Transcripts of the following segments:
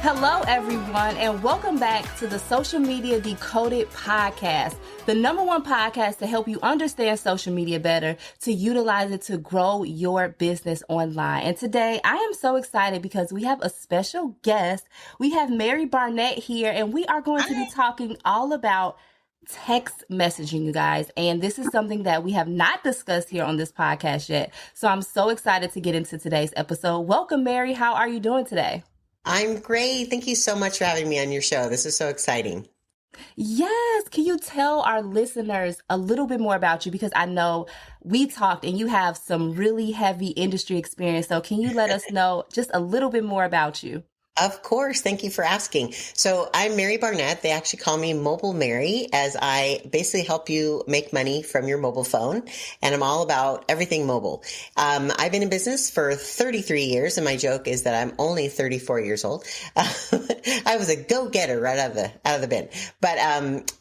Hello, everyone, and welcome back to the Social Media Decoded podcast, the #1 podcast to help you understand social media better, to utilize it to grow your business online. And today, I am so excited because we have a special guest. We have Mary Barnett here, and we are going to be talking all about text messaging, you guys. And this is something that we have not discussed here on this podcast yet. So I'm so excited to get into today's episode. Welcome, Mary. How are you doing today? I'm great. Thank you so much for having me on your show. This is so exciting. Yes. Can you tell our listeners a little bit more about you? Because I know we talked and you have some really heavy industry experience. So can you let us know just a little bit more about you? Of course. Thank you for asking. So I'm Mary Barnett. They actually call me Mobile Mary, as I basically help you make money from your mobile phone. And I'm all about everything mobile. I've been in business for 33 years. And my joke is that I'm only 34 years old. I was a go-getter right out of the bin. But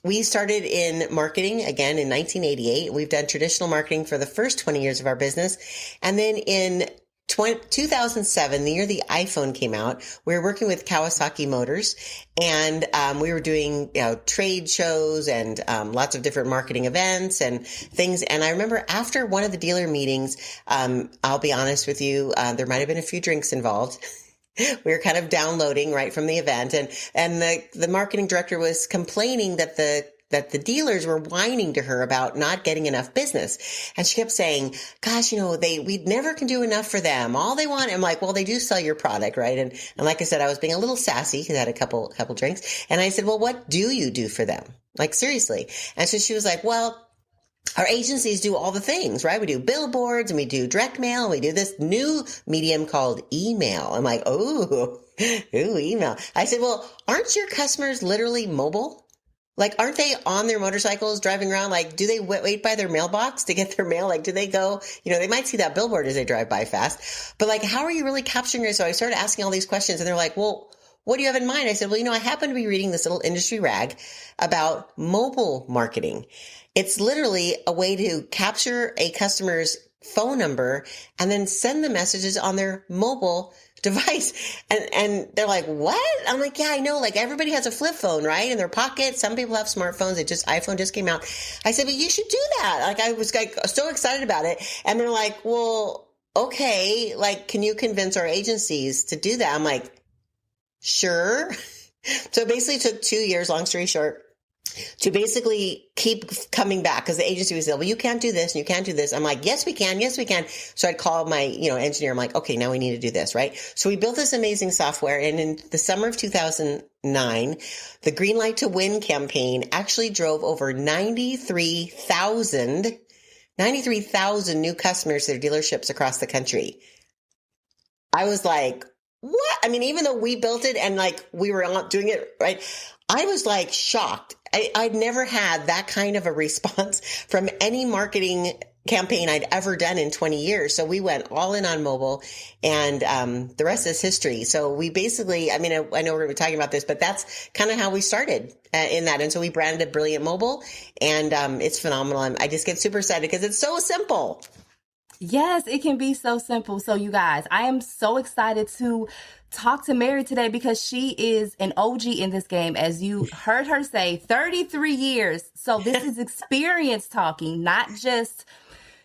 we started in marketing again in 1988. We've done traditional marketing for the first 20 years of our business. And then in 2007, the year the iPhone came out, we were working with Kawasaki Motors, and we were doing trade shows and lots of different marketing events and things. And I remember after one of the dealer meetings, I'll be honest with you, there might have been a few drinks involved. We were kind of downloading right from the event, and the marketing director was complaining that the dealers were whining to her about not getting enough business. And she kept saying, gosh, we never can do enough for them. All they want. I'm like, well, they do sell your product, right? And like I said, I was being a little sassy because I had a couple drinks. And I said, well, what do you do for them? Like, seriously. And so she was like, well, our agencies do all the things, right? We do billboards and we do direct mail. And we do this new medium called email. I'm like, ooh, email. I said, well, aren't your customers literally mobile? Like, aren't they on their motorcycles driving around? Like, do they wait by their mailbox to get their mail? Like, do they go, they might see that billboard as they drive by fast, but like, how are you really capturing it? So I started asking all these questions and they're like, well, what do you have in mind? I said, well, I happen to be reading this little industry rag about mobile marketing. It's literally a way to capture a customer's phone number and then send the messages on their mobile device. And they're like, what? I'm like, yeah, I know. Like, everybody has a flip phone, right? In their pocket. Some people have smartphones. iPhone just came out. I said, but you should do that. Like, I was like so excited about it. And they're like, well, okay. Like, can you convince our agencies to do that? I'm like, sure. So it basically took 2 years, long story short, to basically keep coming back, because the agency would say, well, you can't do this and you can't do this. I'm like, yes, we can. Yes, we can. So I'd call my, engineer. I'm like, okay, now we need to do this, right? So we built this amazing software. And in the summer of 2009, the Green Light to Win campaign actually drove over 93,000 new customers to their dealerships across the country. I was like, what? I mean, even though we built it and like we were doing it right, I was like shocked. I'd never had that kind of a response from any marketing campaign I'd ever done in 20 years. So we went all in on mobile, and the rest is history. So we basically, I know we're going to be talking about this, but that's kind of how we started in that. And so we branded it Brilliant Mobile, and it's phenomenal. I just get super excited because it's so simple. Yes, it can be so simple. So you guys, I am so excited to talk to Mary today because she is an OG in this game. As you heard her say, 33 years. So this is experience talking, not just,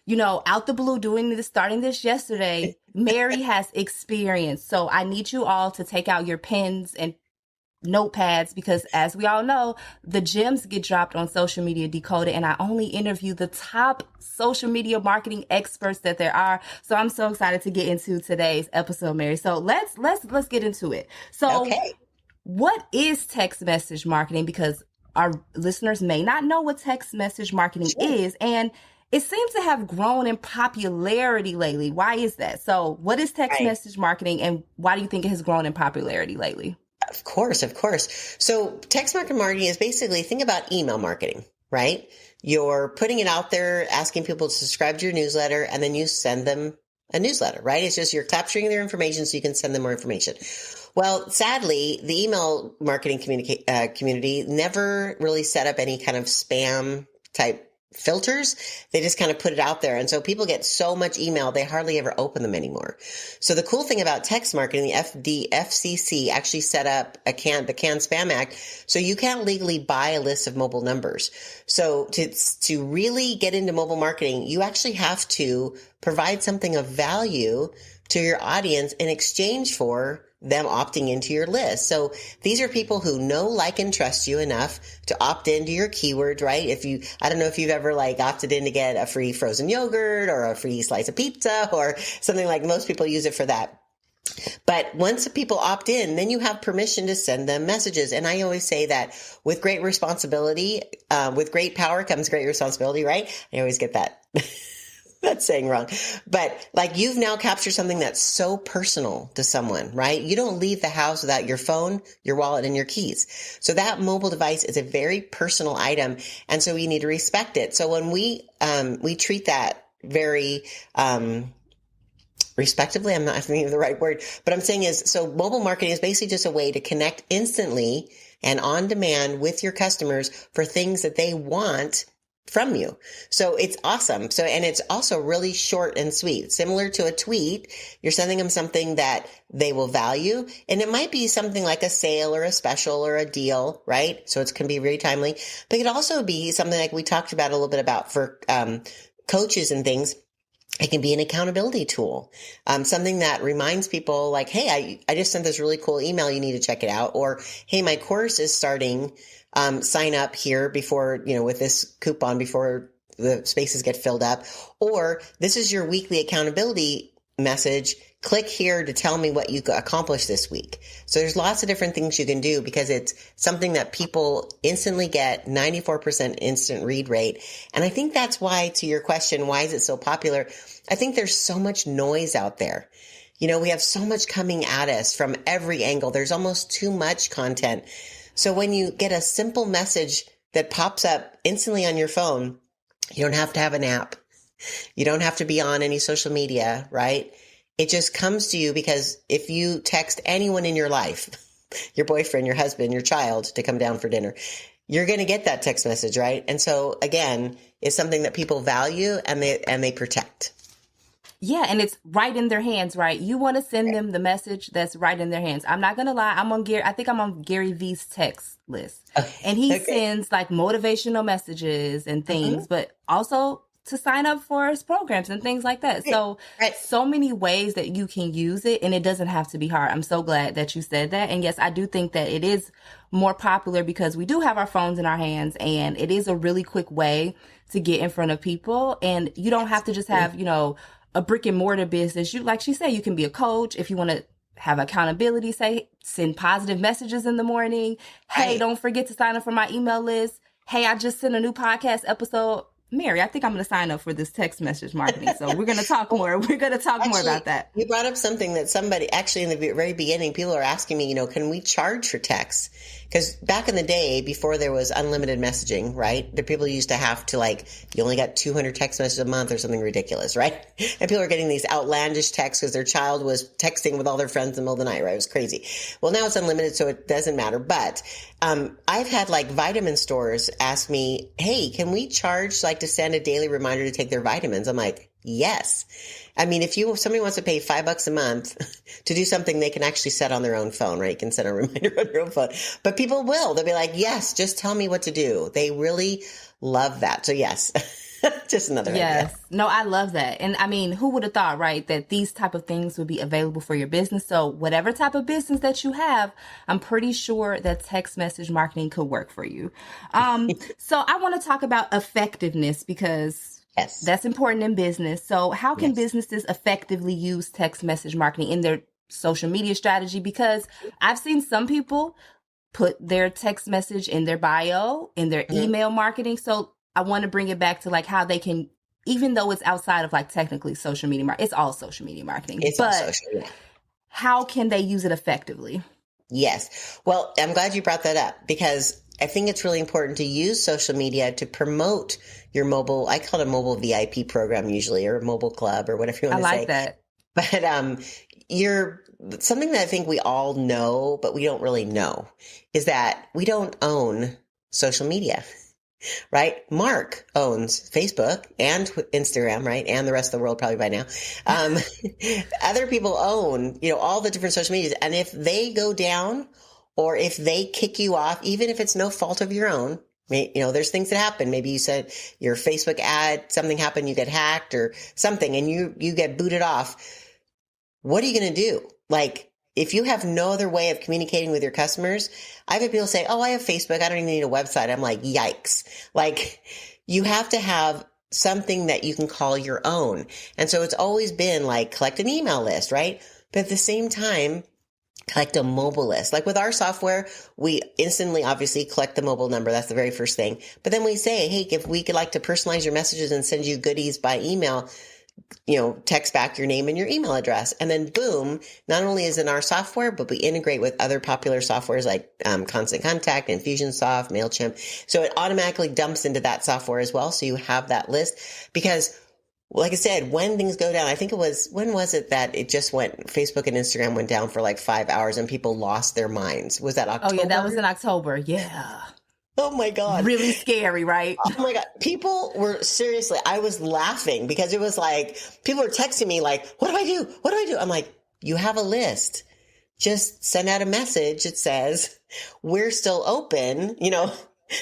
out the blue starting this yesterday. Mary has experience. So I need you all to take out your pens and notepads, because as we all know, the gems get dropped on Social Media Decoded, and I only interview the top social media marketing experts that there are. So I'm so excited to get into today's episode, Mary. So let's get into it. So What is text message marketing? Because our listeners may not know what text message marketing is, and it seems to have grown in popularity lately. Why is that? So what is text message marketing, and why do you think it has grown in popularity lately? Of course. So text marketing is basically, think about email marketing, right? You're putting it out there, asking people to subscribe to your newsletter, and then you send them a newsletter, right? It's just you're capturing their information so you can send them more information. Well, sadly, the email marketing community never really set up any kind of spam type filters. They just kind of put it out there. And so people get so much email, they hardly ever open them anymore. So the cool thing about text marketing, the FCC actually set up the CAN Spam Act. So you can't legally buy a list of mobile numbers. So to really get into mobile marketing, you actually have to provide something of value to your audience in exchange for them opting into your list. So these are people who know, like, and trust you enough to opt into your keyword, right? I don't know if you've ever like opted in to get a free frozen yogurt or a free slice of pizza or something, like most people use it for that. But once people opt in, then you have permission to send them messages. And I always say that with great responsibility, with great power comes great responsibility, right? I always get that. That's saying wrong. But like, you've now captured something that's so personal to someone, right? You don't leave the house without your phone, your wallet, and your keys. So that mobile device is a very personal item. And so you need to respect it. So when we treat that very, respectively, I'm not thinking of the right word, but I'm saying so mobile marketing is basically just a way to connect instantly and on demand with your customers for things that they want from you. So it's awesome. So, and it's also really short and sweet, similar to a tweet. You're sending them something that they will value. And it might be something like a sale or a special or a deal, right? So it can be very timely, but it could also be something like we talked about a little bit about for, coaches and things. It can be an accountability tool, something that reminds people like, hey, I just sent this really cool email. You need to check it out. Or, hey, my course is starting. Sign up here before, with this coupon before the spaces get filled up. Or this is your weekly accountability message. Click here to tell me what you accomplished this week. So there's lots of different things you can do because it's something that people instantly get, 94% instant read rate. And I think that's why, to your question, why is it so popular? I think there's so much noise out there. We have so much coming at us from every angle. There's almost too much content. So when you get a simple message that pops up instantly on your phone, you don't have to have an app. You don't have to be on any social media, right? It just comes to you because if you text anyone in your life, your boyfriend, your husband, your child, to come down for dinner, you're going to get that text message, right? And so again, it's something that people value and they protect. Yeah, and it's right in their hands, right? You want to send them the message that's right in their hands. I'm not going to lie. I think I'm on Gary Vee's text list. And he sends like motivational messages and things, but also to sign up for his programs and things like that. So, so many ways that you can use it, and it doesn't have to be hard. I'm so glad that you said that. And yes, I do think that it is more popular because we do have our phones in our hands, and it is a really quick way to get in front of people. And you don't have to just have, a brick and mortar business. Like she said, you can be a coach if you want to have accountability, send positive messages in the morning. Hey, don't forget to sign up for my email list. Hey, I just sent a new podcast episode. Mary, I think I'm going to sign up for this text message marketing. So we're going to talk more. We're going to talk more about that. You brought up something that somebody actually in the very beginning, people are asking me, can we charge for text? Because back in the day, before there was unlimited messaging, right? The people used to have to you only got 200 text messages a month or something ridiculous, right? And people are getting these outlandish texts because their child was texting with all their friends in the middle of the night, right? It was crazy. Well, now it's unlimited, so it doesn't matter. But I've had vitamin stores ask me, hey, can we charge to send a daily reminder to take their vitamins? I'm like, yes. I mean, if somebody wants to pay $5 a month to do something they can actually set on their own phone, right? You can set a reminder on your own phone, but people will. They'll be like, yes, just tell me what to do. They really love that. So yes, just another idea. No, I love that. And I mean, who would have thought, right, that these type of things would be available for your business? So whatever type of business that you have, I'm pretty sure that text message marketing could work for you. So I want to talk about effectiveness because that's important in business. So how can businesses effectively use text message marketing in their social media strategy? Because I've seen some people put their text message in their bio, in their email marketing. So I want to bring it back to how they can, even though it's outside of technically social media marketing, it's all social media marketing. How can they use it effectively? Yes. Well, I'm glad you brought that up because I think it's really important to use social media to promote your mobile, I call it a mobile VIP program usually, or a mobile club or whatever you want to say. I like that. But something that I think we all know, but we don't really know is that we don't own social media. right? Mark owns Facebook and Instagram, right? And the rest of the world probably by now. Um, other people own, all the different social medias. And if they go down or if they kick you off, even if it's no fault of your own, there's things that happen. Maybe you said your Facebook ad, something happened, you get hacked or something and you get booted off. What are you going to do? Like, if you have no other way of communicating with your customers, I've had people say, oh, I have Facebook. I don't even need a website. I'm like, yikes. Like, you have to have something that you can call your own. And so it's always been like, collect an email list, right? But at the same time, collect a mobile list. Like with our software, we instantly obviously collect the mobile number. That's the very first thing. But then we say, hey, if we could like to personalize your messages and send you goodies by email, text back your name and your email address. And then boom, not only is it in our software, but we integrate with other popular softwares like Constant Contact, Infusionsoft, MailChimp. So it automatically dumps into that software as well. So you have that list because like I said, when things go down, I think when was it that it just Facebook and Instagram went down for like 5 hours and people lost their minds? Was that October? Oh yeah, that was in October. Yeah. Oh my God. Really scary, right? Oh my God. People were seriously, I was laughing because it was like, people were texting me like, what do I do? What do I do? I'm like, you have a list. Just send out a message. It says, we're still open.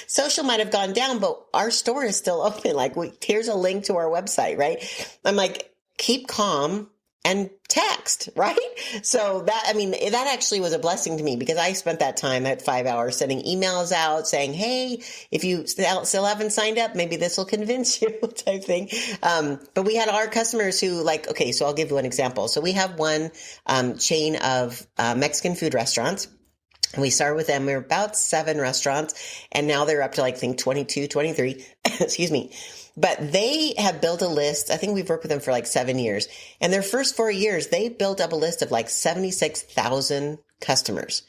Social might have gone down, but our store is still open. Like, here's a link to our website, right? I'm like, keep calm and text, right? So that actually was a blessing to me because I spent that time at 5 hours sending emails out saying, hey, if you still haven't signed up, maybe this will convince you type thing. But we had our customers who okay, so I'll give you an example. So we have one chain of Mexican food restaurants. And we started with them. We were about 7 restaurants and now they're up to I think 22, 23, excuse me. But they have built a list. I think we've worked with them for 7 years. And their first 4 years, they built up a list of 76,000 customers.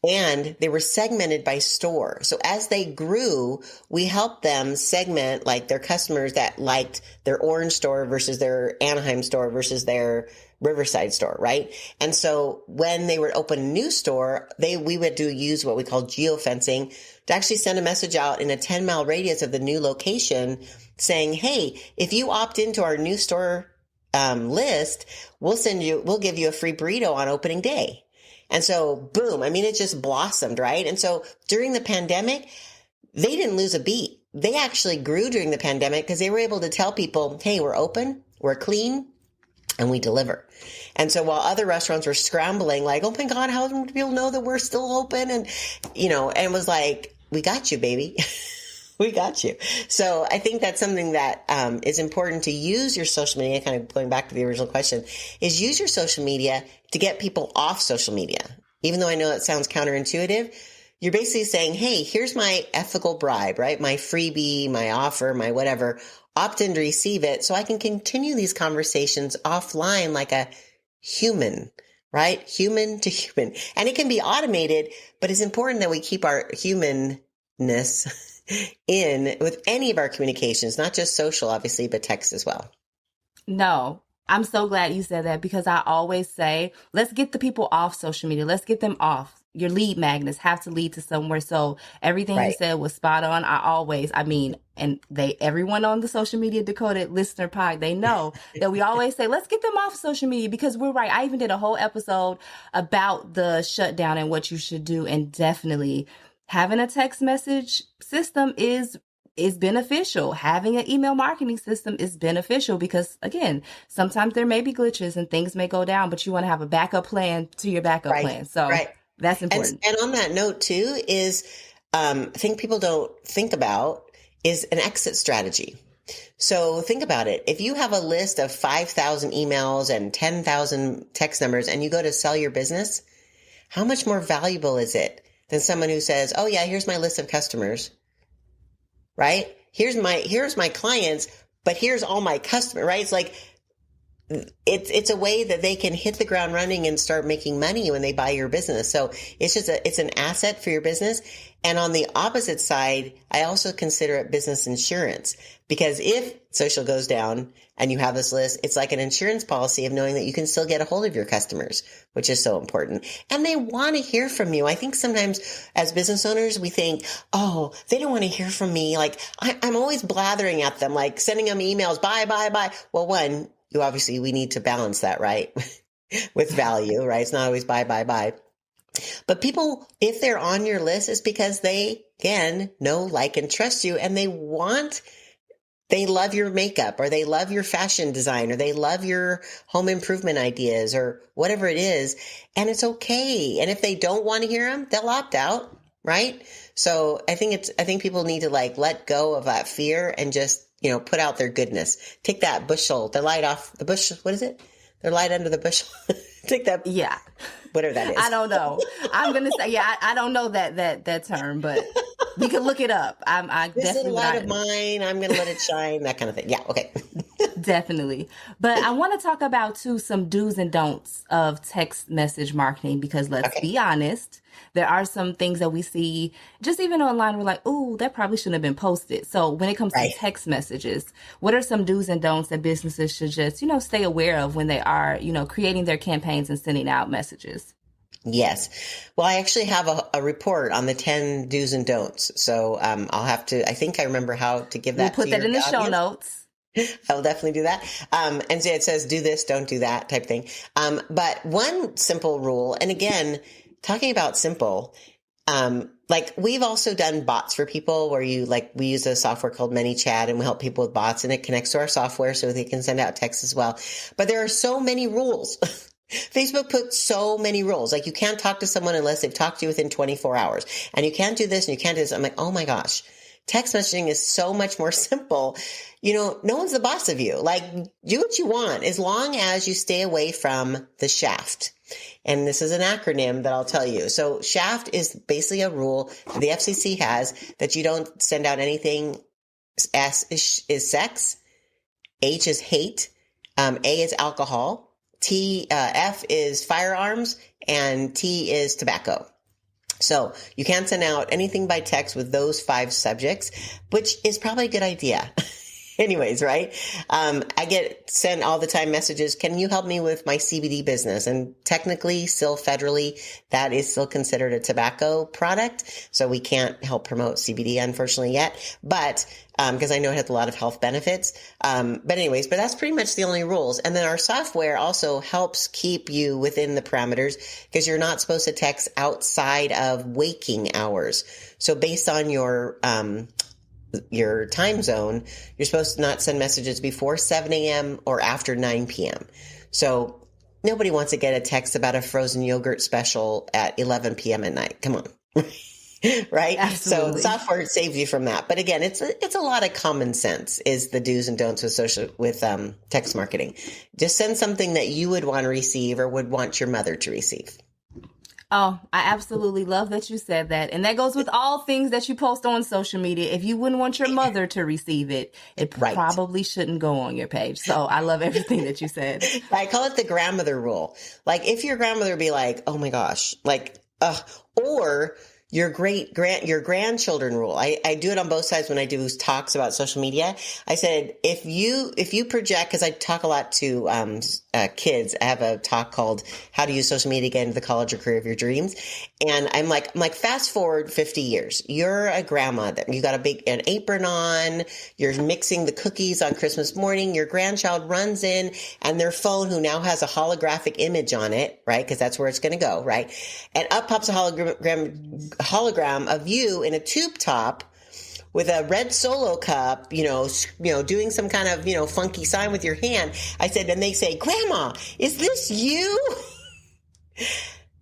And they were segmented by store. So as they grew, we helped them segment their customers that liked their Orange store versus their Anaheim store versus their Riverside store, right? And so when they would open a new store, we would use what we call geofencing to actually send a message out in a 10-mile radius of the new location saying, hey, if you opt into our new store list, we'll give you a free burrito on opening day. And so boom, it just blossomed, right? And so during the pandemic, they didn't lose a beat. They actually grew during the pandemic because they were able to tell people, hey, we're open, we're clean, and we deliver. And so while other restaurants were scrambling, oh my God, how do people know that we're still open? And, and it was like, we got you, baby. We got you. So I think that's something that is important to use your social media, kind of going back to the original question, is use your social media to get people off social media. Even though I know it sounds counterintuitive, you're basically saying, hey, here's my ethical bribe, right? My freebie, my offer, my whatever. Opt in to receive it so I can continue these conversations offline like a human, right? Human to human. And it can be automated, but it's important that we keep our humanness in with any of our communications, not just social, obviously, but text as well. No, I'm so glad you said that because I always say, let's get the people off social media. Let's get them off. Your lead magnets have to lead to somewhere. So everything you said was spot on. Everyone on the Social Media Decoded listener pod, they know that we always say, let's get them off social media because we're right. I even did a whole episode about the shutdown and what you should do. And definitely having a text message system is beneficial. Having an email marketing system is beneficial because, again, sometimes there may be glitches and things may go down, but you want to have a backup plan to your backup plan. So that's important. And on that note, too, is I think people don't think about is an exit strategy. So think about it. If you have a list of 5,000 emails and 10,000 text numbers and you go to sell your business, how much more valuable is it than someone who says, oh, yeah, here's my list of customers, right? Here's my clients, but here's all my customers, right? It's like it's a way that they can hit the ground running and start making money when they buy your business. So it's an asset for your business. And on the opposite side, I also consider it business insurance, because if social goes down and you have this list, it's like an insurance policy of knowing that you can still get a hold of your customers, which is so important. And they want to hear from you. I think sometimes as business owners, we think, oh, they don't want to hear from me. Like I'm always blathering at them, like sending them emails, bye, bye, bye. Well, one, we need to balance that, right? With value, right? It's not always buy, buy, buy. But people, if they're on your list, it's because they, again, know, like, and trust you, and they love your makeup, or they love your fashion design, or they love your home improvement ideas, or whatever it is. And it's okay. And if they don't want to hear them, they'll opt out, right? So I think people need to like let go of that fear and just, put out their goodness. Take that bushel, the light off the bush. What is it? The light under the bushel. Take that. Yeah. Whatever that is. I don't know. I'm going to say, I don't know that term, but we can look it up. This is a light of mine. I'm going to let it shine. That kind of thing. Yeah. Okay. Definitely. But I want to talk about too, some do's and don'ts of text message marketing, because let's be honest, there are some things that we see just even online. We're like, ooh, that probably shouldn't have been posted. So when it comes to text messages, what are some do's and don'ts that businesses should just, stay aware of when they are, creating their campaigns and sending out messages? Yes. Well, I actually have a report on the 10 do's and don'ts. So I think I remember how to give that. We'll put that in the show notes. I'll definitely do that. And so it says, do this, don't do that type thing. But one simple rule, and again, talking about simple, like we've also done bots for people where we use a software called ManyChat, and we help people with bots, and it connects to our software so they can send out text as well. But there are so many rules. Facebook puts so many rules. Like you can't talk to someone unless they've talked to you within 24 hours, and you can't do this and you can't do this. I'm like, oh my gosh. Text messaging is so much more simple. No one's the boss of you. Like, do what you want as long as you stay away from the shaft. And this is an acronym that I'll tell you. So shaft is basically a rule that the FCC has that you don't send out anything. S is sex. H is hate. A is alcohol. F is firearms. And T is tobacco. So you can't send out anything by text with those 5 subjects, which is probably a good idea. Anyways, right? I get sent all the time messages. Can you help me with my CBD business? And technically, still federally, that is still considered a tobacco product. So we can't help promote CBD, unfortunately, yet. But because I know it has a lot of health benefits. But that's pretty much the only rules. And then our software also helps keep you within the parameters, because you're not supposed to text outside of waking hours. So based on your time zone, you're supposed to not send messages before 7 a.m. or after 9 p.m. So nobody wants to get a text about a frozen yogurt special at 11 p.m. at night. Come on. Right? Absolutely. So software saves you from that. But again, it's a lot of common sense is the do's and don'ts with text marketing. Just send something that you would want to receive or would want your mother to receive. Oh, I absolutely love that you said that. And that goes with all things that you post on social media. If you wouldn't want your mother to receive it, it probably shouldn't go on your page. So I love everything that you said. I call it the grandmother rule. Like if your grandmother be like, oh my gosh, or your grandchildren rule. I do it on both sides when I do talks about social media. I said, if you project, because I talk a lot to kids. I have a talk called How to Use Social Media to Get into the College or Career of Your Dreams. And I'm like, fast forward 50 years. You're a grandma. You got an apron on. You're mixing the cookies on Christmas morning. Your grandchild runs in and their phone, who now has a holographic image on it, right? Because that's where it's going to go, right? And up pops a hologram of you in a tube top with a red Solo cup, doing some kind of, funky sign with your hand. I said, and they say, Grandma, is this you?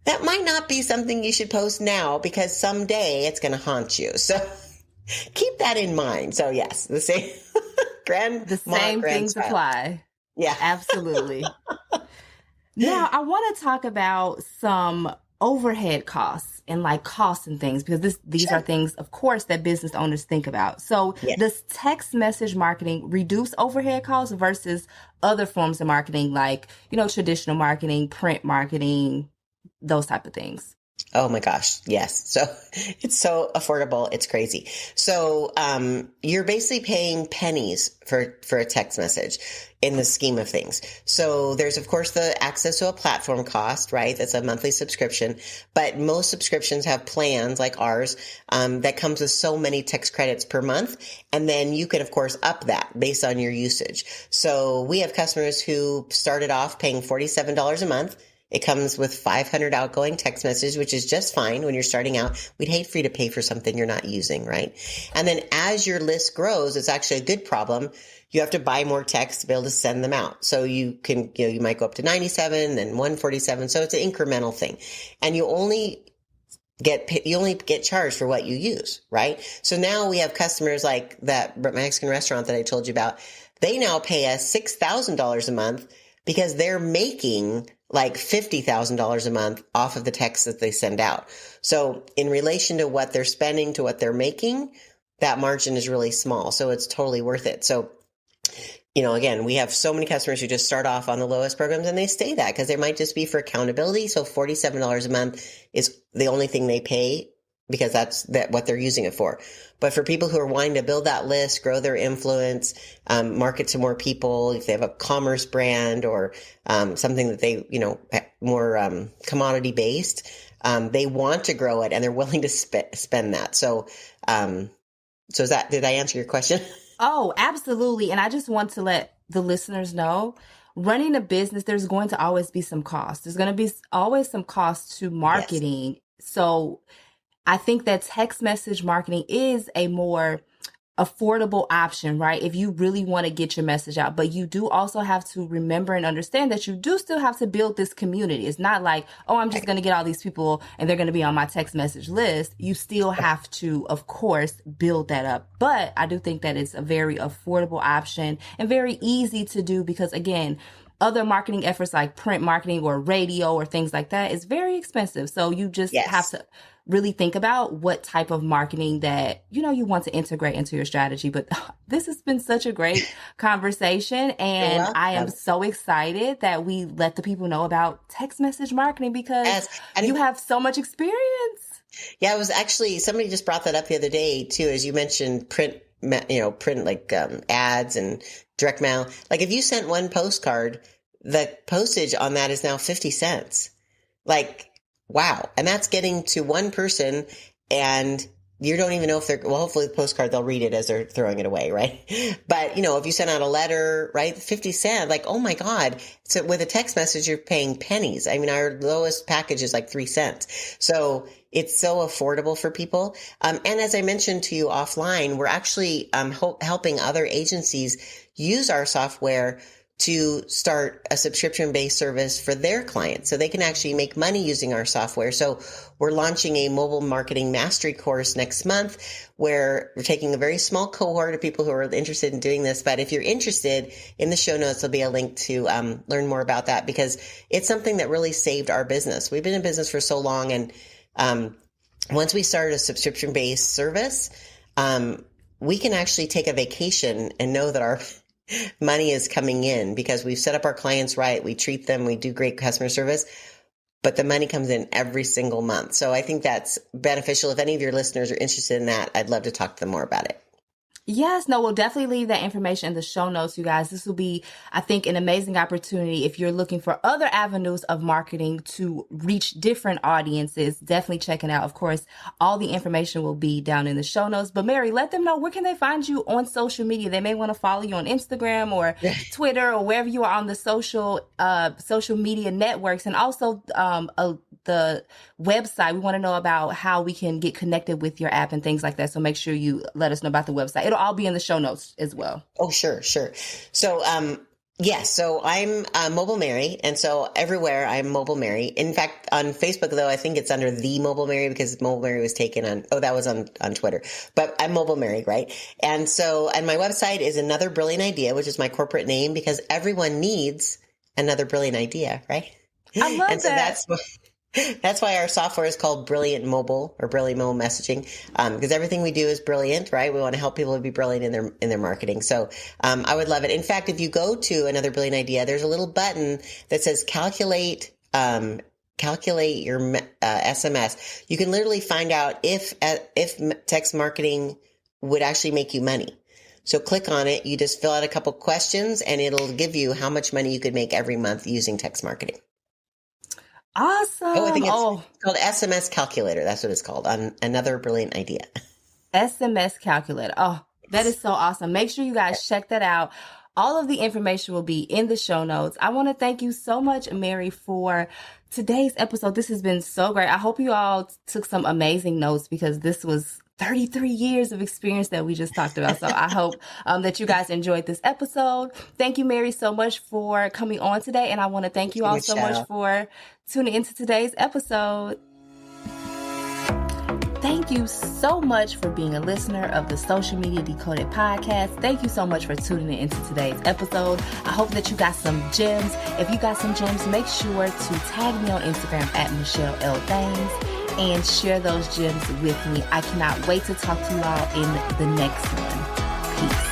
That might not be something you should post now, because someday it's going to haunt you. So keep that in mind. So yes, the same things apply. Yeah, absolutely. Now I want to talk about some overhead costs and like costs and things, because these are Sure. things, of course, that business owners think about. So Yes. does text message marketing reduce overhead costs versus other forms of marketing, like, traditional marketing, print marketing, those type of things? Oh my gosh. Yes. So it's so affordable. It's crazy. So, you're basically paying pennies for a text message in the scheme of things. So there's, of course, the access to a platform cost, right? That's a monthly subscription, but most subscriptions have plans like ours, that comes with so many text credits per month. And then you can, of course, up that based on your usage. So we have customers who started off paying $47 a month. It comes with 500 outgoing text messages, which is just fine when you're starting out. We'd hate for you to pay for something you're not using, right? And then as your list grows, it's actually a good problem. You have to buy more text to be able to send them out. So you can, you might go up to 97, then 147. So it's an incremental thing. And you only get charged for what you use, right? So now we have customers like that Mexican restaurant that I told you about. They now pay us $6,000 a month because they're making like $50,000 a month off of the text that they send out. So in relation to what they're spending to what they're making, that margin is really small. So it's totally worth it. So, again, we have so many customers who just start off on the lowest programs and they stay that because they might just be for accountability. So $47 a month is the only thing they pay because that's what they're using it for. But for people who are wanting to build that list, grow their influence, market to more people, if they have a commerce brand or something that they, more commodity based, they want to grow it and they're willing to spend that. So, did I answer your question? Oh, absolutely. And I just want to let the listeners know, running a business, there's going to always be some cost. There's going to be always some cost to Yes. marketing. So I think that text message marketing is a more affordable option, right? If you really want to get your message out, but you do also have to remember and understand that you do still have to build this community. It's not like, oh, I'm just going to get all these people and they're going to be on my text message list. You still have to, of course, build that up. But I do think that it's a very affordable option and very easy to do because, again, other marketing efforts like print marketing or radio or things like that is very expensive. So you just have Yes. to really think about what type of marketing that, you want to integrate into your strategy. But this has been such a great conversation. You're And I am welcome. so excited that we let the people know about text message marketing because Yes. And you have so much experience. yeah, it was actually somebody just brought that up the other day too, as you mentioned print like ads and direct mail. Like if you sent one postcard, the postage on that is now 50 cents. Like, wow. And that's getting to one person and you don't even know if hopefully the postcard, they'll read it as they're throwing it away, right? But, if you send out a letter, right, 50 cents, like, oh my God. So with a text message, you're paying pennies. I mean, our lowest package is like 3 cents. So it's so affordable for people. And as I mentioned to you offline, we're actually helping other agencies use our software to start a subscription-based service for their clients so they can actually make money using our software. So we're launching a mobile marketing mastery course next month where we're taking a very small cohort of people who are interested in doing this. But if you're interested, in the show notes, there'll be a link to learn more about that because it's something that really saved our business. We've been in business for so long. And once we started a subscription-based service, we can actually take a vacation and know that our money is coming in because we've set up our clients right. We treat them. We do great customer service, but the money comes in every single month. So I think that's beneficial. If any of your listeners are interested in that, I'd love to talk to them more about it. Yes, no, we'll definitely leave that information in the show notes, you guys. This will be, I think, an amazing opportunity if you're looking for other avenues of marketing to reach different audiences. Definitely check it out. Of course, all the information will be down in the show notes. But Mary, let them know, where can they find you on social media? They may want to follow you on Instagram or Twitter or wherever you are on the social media networks, and also the website. We want to know about how we can get connected with your app and things like that. So make sure you let us know about the website. It'll all be in the show notes as well. Oh, sure. So, yes, so I'm Mobile Mary, and so everywhere I'm Mobile Mary. In fact, on Facebook, though, I think it's under the Mobile Mary because Mobile Mary was taken that was on Twitter. But I'm Mobile Mary, right? And my website is Another Brilliant Idea, which is my corporate name because everyone needs another brilliant idea, right? I love And so that. That's why our software is called Brilliant Mobile or Brilliant Mobile Messaging, because everything we do is brilliant, right? We want to help people to be brilliant in their marketing. So I would love it. In fact, if you go to Another Brilliant Idea, there's a little button that says calculate your SMS. You can literally find out if text marketing would actually make you money. So click on it. You just fill out a couple questions, and it'll give you how much money you could make every month using text marketing. Awesome. Oh, I think it's called SMS Calculator. That's what it's called. On Another Brilliant Idea. SMS Calculator. Oh, that is so awesome. Make sure you guys check that out. All of the information will be in the show notes. I want to thank you so much, Mary, for today's episode. This has been so great. I hope you all took some amazing notes, because this was 33 years of experience that we just talked about. So I hope that you guys enjoyed this episode. Thank you, Mary, so much for coming on today. And I want to thank you all so much for tuning into today's episode. Thank you so much for being a listener of the Social Media Decoded podcast. Thank you so much for tuning into today's episode. I hope that you got some gems. If you got some gems, make sure to tag me on Instagram at Michelle L. Thames and share those gems with me. I cannot wait to talk to you all in the next one. Peace.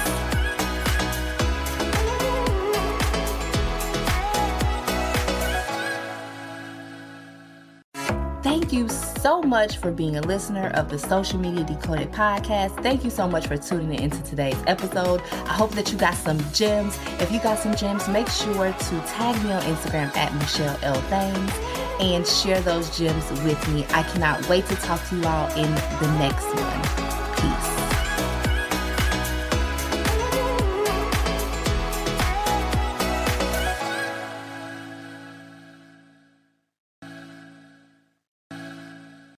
Thank you so much for being a listener of the Social Media Decoded podcast. Thank you so much for tuning into today's episode. I hope that you got some gems. If you got some gems, make sure to tag me on Instagram at Michelle L. Thames and share those gems with me. I cannot wait to talk to you all in the next one.